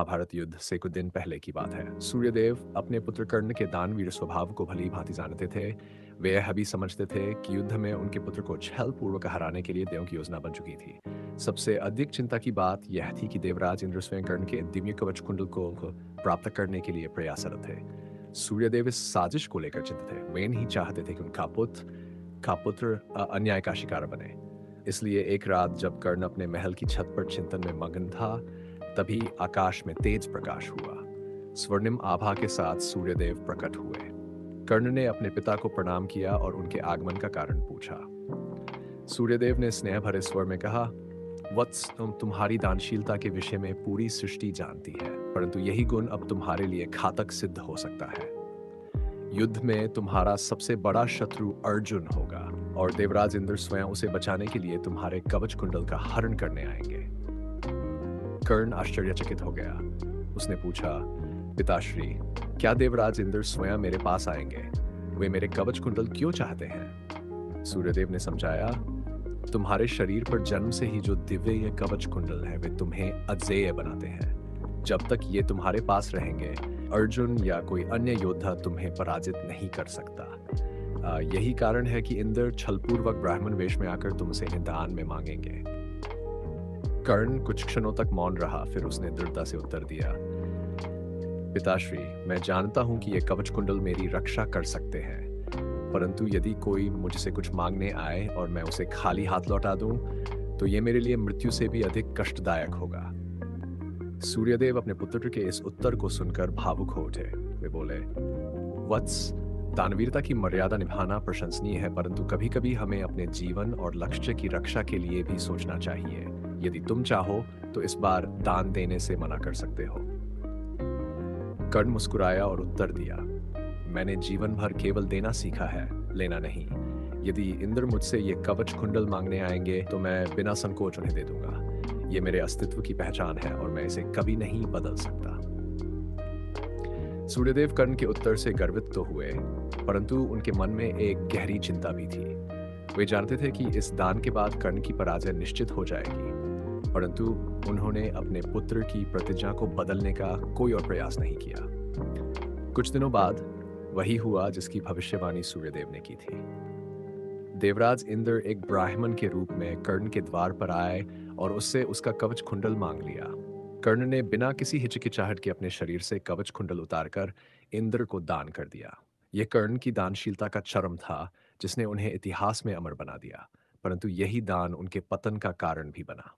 महाभारत युद्ध से कुछ दिन पहले की बात है। सूर्यदेव अपने पुत्र कर्ण के दानवीर स्वभाव को भली भांति जानते थे। वे यह भी समझते थे कि युद्ध में उनके पुत्र को छल पूर्वक हराने के लिए देवों की योजना बन चुकी थी। सबसे अधिक चिंता की बात यह थी कि देवराज इंद्र स्वयं कर्ण के दिव्य कवच कुंडल को प्राप्त करने के लिए प्रयासरत थे। सूर्यदेव इस साजिश को लेकर चिंतित थे। वे नहीं चाहते थे कि उनका पुत्र अन्याय का शिकार बने। इसलिए एक रात जब कर्ण अपने महल की छत पर चिंतन में मगन था, तभी आकाश में तेज प्रकाश हुआ। स्वर्णिम आभा के साथ सूर्यदेव प्रकट हुए। कर्ण ने अपने पिता को प्रणाम किया और उनके आगमन का कारण पूछा। सूर्यदेव ने स्नेह भरे स्वर में कहा, वत्स, तुम्हारी दानशीलता के विषय में पूरी सृष्टि जानती है, परंतु यही गुण अब तुम्हारे लिए घातक सिद्ध हो सकता है। युद्ध में तुम्हारा सबसे बड़ा शत्रु अर्जुन होगा और देवराज इंद्र स्वयं उसे बचाने के लिए तुम्हारे कवच कुंडल का हरण करने आएंगे। कर्ण आश्चर्यचकित हो गया। उसने पूछा, पिताश्री, क्या देवराज इंद्र स्वयं मेरे पास आएंगे? वे मेरे कवच कुंडल क्यों चाहते हैं? सूर्यदेव ने समझाया, तुम्हारे शरीर पर जन्म से ही जो दिव्य ये कवच कुंडल है, वे तुम्हें अजेय बनाते हैं। जब तक ये तुम्हारे पास रहेंगे, अर्जुन या कोई अन्य योद्धा तुम्हें पराजित नहीं कर सकता। यही कारण है कि इंद्र छलपूर्वक ब्राह्मण वेश में आकर तुमसे इन्हें दान में मांगेंगे। कर्ण कुछ क्षणों तक मौन रहा, फिर उसने दृढ़ता से उत्तर दिया, पिताश्री, मैं जानता हूं कि ये कवच कुंडल मेरी रक्षा कर सकते हैं, परंतु यदि कोई मुझसे कुछ मांगने आए और मैं उसे खाली हाथ लौटा दूं, तो ये मेरे लिए मृत्यु से भी अधिक कष्टदायक होगा। सूर्यदेव अपने पुत्र के इस उत्तर को सुनकर भावुक हो उठे। वे बोले, वत्स, दानवीरता की मर्यादा निभाना प्रशंसनीय है, परंतु कभी-कभी हमें अपने जीवन और लक्ष्य की रक्षा के लिए भी सोचना चाहिए। यदि तुम चाहो तो इस बार दान देने से मना कर सकते हो। कर्ण मुस्कुराया और उत्तर दिया, मैंने जीवन भर केवल देना सीखा है, लेना नहीं। यदि इंद्र मुझसे ये कवच कुंडल मांगने आएंगे तो मैं बिना संकोच उन्हें दे दूंगा। ये मेरे अस्तित्व की पहचान है और मैं इसे कभी नहीं बदल सकता। सूर्यदेव कर्ण के उत्तर से गर्वित तो हुए, परंतु उनके मन में एक गहरी चिंता भी थी। वे जानते थे कि इस दान के बाद कर्ण की पराजय निश्चित हो जाएगी, परंतु उन्होंने अपने पुत्र की प्रतिज्ञा को बदलने का कोई और प्रयास नहीं किया। कुछ दिनों बाद वही हुआ जिसकी भविष्यवाणी सूर्यदेव ने की थी। देवराज इंद्र एक ब्राह्मण के रूप में कर्ण के द्वार पर आए और उससे उसका कवच कुंडल मांग लिया। कर्ण ने बिना किसी हिचकिचाहट के अपने शरीर से कवच कुंडल उतारकर इंद्र को दान कर दिया। यह कर्ण की दानशीलता का चरम था, जिसने उन्हें इतिहास में अमर बना दिया, परंतु यही दान उनके पतन का कारण भी बना।